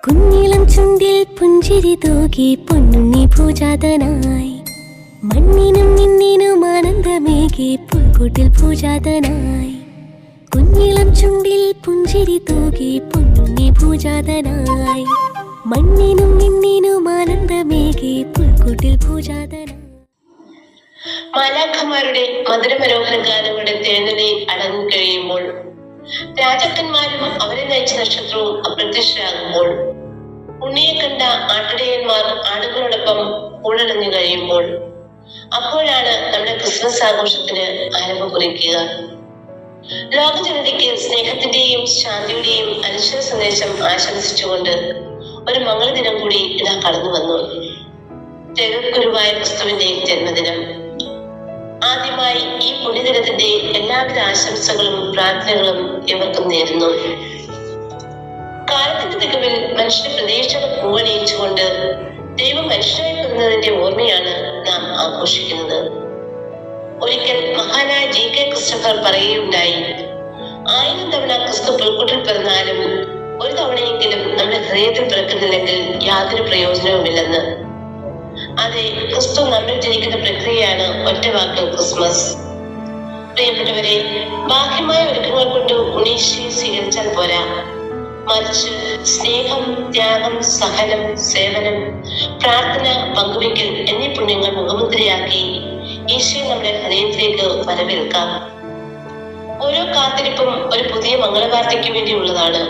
കുഞ്ഞിളം ചുണ്ടിൽ പുഞ്ചിരി തൂകി പൊന്നുണ്ണി പൂജാതനായി, മണ്ണിനും നിന്നിനും ആനന്ദമേകി പുൽക്കൂട്ടിൽ പൂജാതനായി. കുഞ്ഞിളം ചുണ്ടിൽ പുഞ്ചിരി തൂകി പൊന്നുണ്ണി പൂജാതനായി, മണ്ണിനും നിന്നിനും ആനന്ദമേകി പുൽക്കൂട്ടിൽ പൂജാതനായി. മാലാഖമാരുടെ മധുരമനോഹര ഗാനങ്ങളുടെ തേനലയിൽ അടങ്ങിക്കഴിയുമ്പോൾ, രാജാക്കന്മാരും അവരെ നയിച്ച നക്ഷത്രവും അപ്രത്യക്ഷരാകുമ്പോൾ, ഉണ്ണിയെ കണ്ട ആട്ടിടയന്മാർ ആടുകളോടൊപ്പം ഊഴണഞ്ഞു കഴിയുമ്പോൾ, അപ്പോഴാണ് നമ്മുടെ ക്രിസ്മസ് ആഘോഷത്തിന് ആരംഭം കുറിക്കുക. ലോക ജനതയ്ക്ക് സ്നേഹത്തിന്റെയും ശാന്തിയുടെയും അനുശ്വര സന്ദേശം ആശംസിച്ചുകൊണ്ട് ഒരു മംഗളദിനം കൂടി ഇതാ കടന്നു വന്നു. ജഗദ്ഗുരുവായ ക്രിസ്തുവിന്റെ ജന്മദിനം. ആദ്യമായി ഈ പുണ്യദിനത്തിന്റെ എല്ലാവിധ ആശംസകളും പ്രാർത്ഥനകളും ഇവർക്കും നേരുന്നു. കാലത്തിന്റെ തികവിൽ മനുഷ്യന്റെ പ്രതീക്ഷകൾ പൂവണിയിച്ചുകൊണ്ട് ദൈവം മനുഷ്യനായി പിറന്നതിന്റെ ഓർമ്മയാണ് നാം ആഘോഷിക്കുന്നത്. ഒരിക്കൽ മഹാനായ G.K. ക്രിസ്റ്റഫർ പറയുകയുണ്ടായി, 1000 തവണ ക്രിസ്തു പുൽക്കൂട്ടിൽ പിറന്നാലും ഒരു തവണയെങ്കിലും നമ്മുടെ ഹൃദയത്തിൽ പിറക്കുന്നില്ലെങ്കിൽ യാതൊരു പ്രയോജനവുമില്ലെന്ന്. അതെ, ക്രിസ്തു നമ്മൾ ജനിക്കുന്ന പ്രക്രിയയാണ് ഒറ്റ വാക്കിൽ ക്രിസ്മസ്. പ്രിയപ്പെട്ടവരെ, ബാഹ്യമായ ഒരുക്കങ്ങൾ കൊണ്ട് ഉണ്ണീശയെ സ്വീകരിച്ചാൽ പോരാ, മറിച്ച് സ്നേഹം, ത്യാഗം, സഹനം, സേവനം, പ്രാർത്ഥന, പങ്കുവയ്ക്കൽ എന്നീ പുണ്യങ്ങൾ മുഖമുദ്രയാക്കി ഈശോയെ നമ്മുടെ ഹൃദയത്തിലേക്ക് വരവേൽക്കാം. ഓരോ കാത്തിരിപ്പും ഒരു പുതിയ മംഗളവാർത്തയ്ക്ക് വേണ്ടിയുള്ളതാണ്.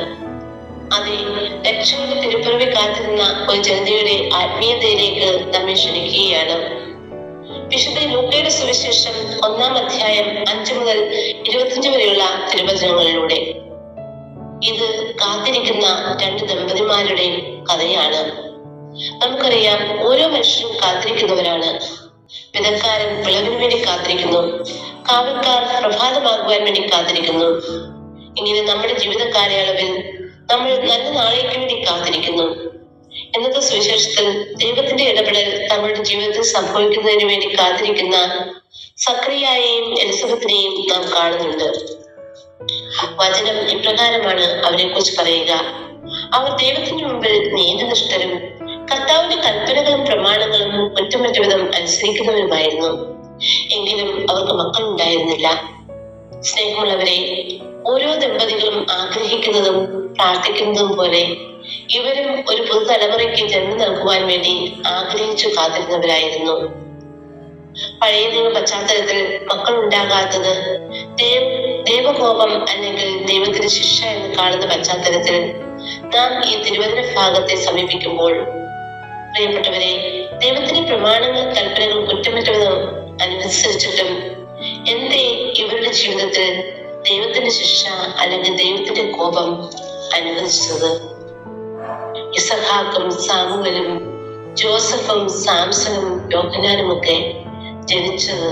അതെ, രക്ഷയുടെ തിരുപ്പിറവി കാത്തിരുന്ന ഒരു ജനതയുടെ ആത്മീയതയിലേക്ക് നമ്മെ ക്ഷണിക്കുകയാണ്. വിശുദ്ധ ലൂക്കയുടെ സുവിശേഷം 1-ാം അധ്യായം 5 മുതൽ 25 വരെയുള്ള തിരുവചനങ്ങളിലൂടെ. ഇത് കാത്തിരിക്കുന്ന 2 ദമ്പതിമാരുടെ കഥയാണ്. നമുക്കറിയാം, ഓരോ മനുഷ്യരും കാത്തിരിക്കുന്നവരാണ്. വിതക്കാരൻ വിളവിന് വേണ്ടി കാത്തിരിക്കുന്നു, കാവൽക്കാർ പ്രഭാതമാകുവാൻ വേണ്ടി കാത്തിരിക്കുന്നു. ഇങ്ങനെ നമ്മുടെ ജീവിത കാലയളവിൽ നമ്മൾ നല്ല നാളേക്ക് വേണ്ടി കാത്തിരിക്കുന്നു. ഇന്നത്തെ സുവിശേഷത്തിൽ ദൈവത്തിന്റെ ഇടപെടൽ തങ്ങളുടെ ജീവിതത്തിൽ സംഭവിക്കുന്നതിന് വേണ്ടി കാത്തിരിക്കുന്ന സക്രിയയെയും എലിസബത്തിനെയും നാം കാണുന്നുണ്ട്. വചനം ഇപ്രകാരമാണ് അവരെ കുറിച്ച് പറയുക: അവർ ദൈവത്തിന് മുമ്പിൽ നീതിനിഷ്ഠരും കർത്താവിന്റെ കൽപ്പനകളും പ്രമാണങ്ങളും കുറ്റമറ്റ വിധം അനുസരിക്കുന്നവരുമായിരുന്നു. എങ്കിലും അവർക്ക് മക്കൾ ഉണ്ടായിരുന്നില്ല. സ്നേഹമുള്ളവരെ, ഓരോ ദമ്പതികളും ആഗ്രഹിക്കുന്നതും പ്രാർത്ഥിക്കുന്നതും പോലെ ഇവരും ഒരു പുതുതലമുറയ്ക്ക് ജന്മം നൽകുവാൻ വേണ്ടി ആഗ്രഹിച്ചു കാത്തിരുന്നവരായിരുന്നു. പഴയ നിയമ പശ്ചാത്തലത്തിൽ മക്കൾ ഉണ്ടാകാത്തത് ദൈവകോപം അല്ലെങ്കിൽ ദൈവത്തിന്റെ ശിക്ഷ എന്ന് കാണുന്ന പശ്ചാത്തലത്തിൽ നാം ഈ തിരുവചന ഭാഗത്തെ സമീപിക്കുമ്പോൾ, പ്രിയപ്പെട്ടവരെ, ദൈവത്തിന്റെ പ്രമാണങ്ങളും കൽപ്പനകളും കുറ്റമറ്റവിധം അനുസരിച്ചിട്ടും എന്തേ ഇവരുടെ ജീവിതത്തിൽ ദൈവത്തിന്റെ ശിക്ഷ അല്ലെങ്കിൽ ദൈവത്തിന്റെ കോപം അനുവദിച്ചത്? ഇസഹാക്കും സാമുവേലും ജോസഫും സാംസണും യോഹന്നാനും ഒക്കെ ജനിച്ചത്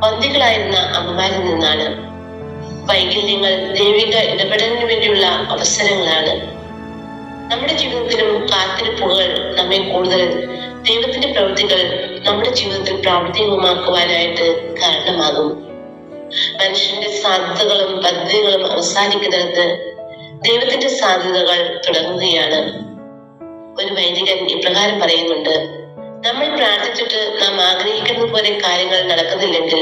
വന്ധ്യകളായിരുന്ന അമ്മമാരിൽ നിന്നാണ്. വൈകല്യങ്ങൾ ദൈവിക ഇടപെടലിന് വേണ്ടിയുള്ള അവസരങ്ങളാണ്. നമ്മുടെ ജീവിതത്തിലും കാത്തിരിപ്പുകൾ നമ്മെ കൂടുതൽ ദൈവത്തിന്റെ പ്രവൃത്തികൾ നമ്മുടെ ജീവിതത്തിൽ പ്രാവർത്തികമാക്കുവാനായിട്ട് കാരണമാകും. മനുഷ്യന്റെ സാധ്യതകളും പദ്ധതികളും അവസാനിക്കുന്നിടത്ത് ദൈവത്തിന്റെ സാധ്യതകൾ തുടങ്ങുകയാണ്. ഒരു വൈദികൻ ഇപ്രകാരം പറയുന്നുണ്ട്: നമ്മൾ പ്രാർത്ഥിച്ചിട്ട് നാം ആഗ്രഹിക്കുന്ന പോലെ കാര്യങ്ങൾ നടക്കുന്നില്ലെങ്കിൽ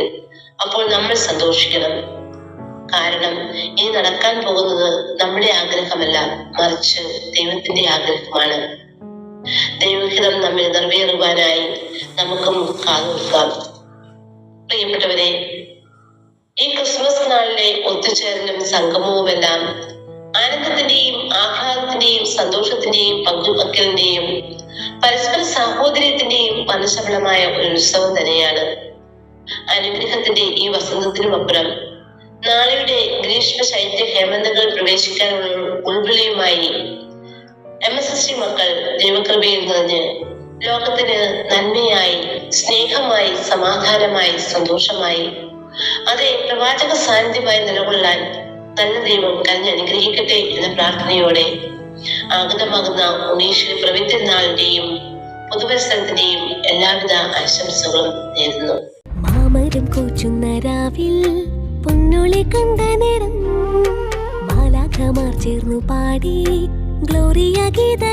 അപ്പോൾ നമ്മൾ സന്തോഷിക്കണം. കാരണം ഇനി നടക്കാൻ പോകുന്നത് നമ്മുടെ ആഗ്രഹമല്ല, മറിച്ച് ദൈവത്തിന്റെ ആഗ്രഹമാണ്. ദൈവഹിതം നമ്മെ നിറവേറുവാനായി നമുക്കും കാതോർക്കാം. പ്രിയപ്പെട്ടവരെ, ഈ ക്രിസ്മസ് നാളിലെ ഒത്തുചേരലും സംഗമവുമെല്ലാം ആനന്ദത്തിന്റെയും ആഹ്ലാദത്തിന്റെയും സന്തോഷത്തിന്റെയും പങ്കുവെക്കലിന്റെയും പരസ്പര സാഹോദര്യത്തിന്റെയും മനഃശബളമായ ഒരു ഉത്സവം തന്നെയാണ്. അനുഗ്രഹത്തിന്റെ ഈ വസന്തത്തിനുമപ്പുറം നാളെയുടെ ഗ്രീഷ്മ ശൈത്യ ഹേമന്തങ്ങൾ പ്രവേശിക്കാനുള്ള ഉൾവിളിയുമായി MSST മക്കൾ ദൈവകൃപയിൽ നിറഞ്ഞ് ലോകത്തിന് നന്മയായി, സ്നേഹമായി, സമാധാനമായി, സന്തോഷമായി, അതേ പ്രവാചക സാന്നിധ്യമായി നിലകൊള്ളാൻ നല്ല ദൈവം കനിഞ്ഞ് അനുഗ്രഹിക്കട്ടെ എന്ന പ്രാർത്ഥനയോടെ ആഗതമാകുന്ന ഉണ്ണീശ്വര പ്രവിത്യ നാളിന്റെയും പുതുവത്സരത്തിന്റെയും എല്ലാവിധ ആശംസകളും നേരുന്നു. മാമരം കോച്ചുന്ന രാവിൽ പൊന്നോളെ കണ്ട നേരം മാലാഖമാർ ചേർന്നു പാടി ഗ്ലോറിയ ഗീത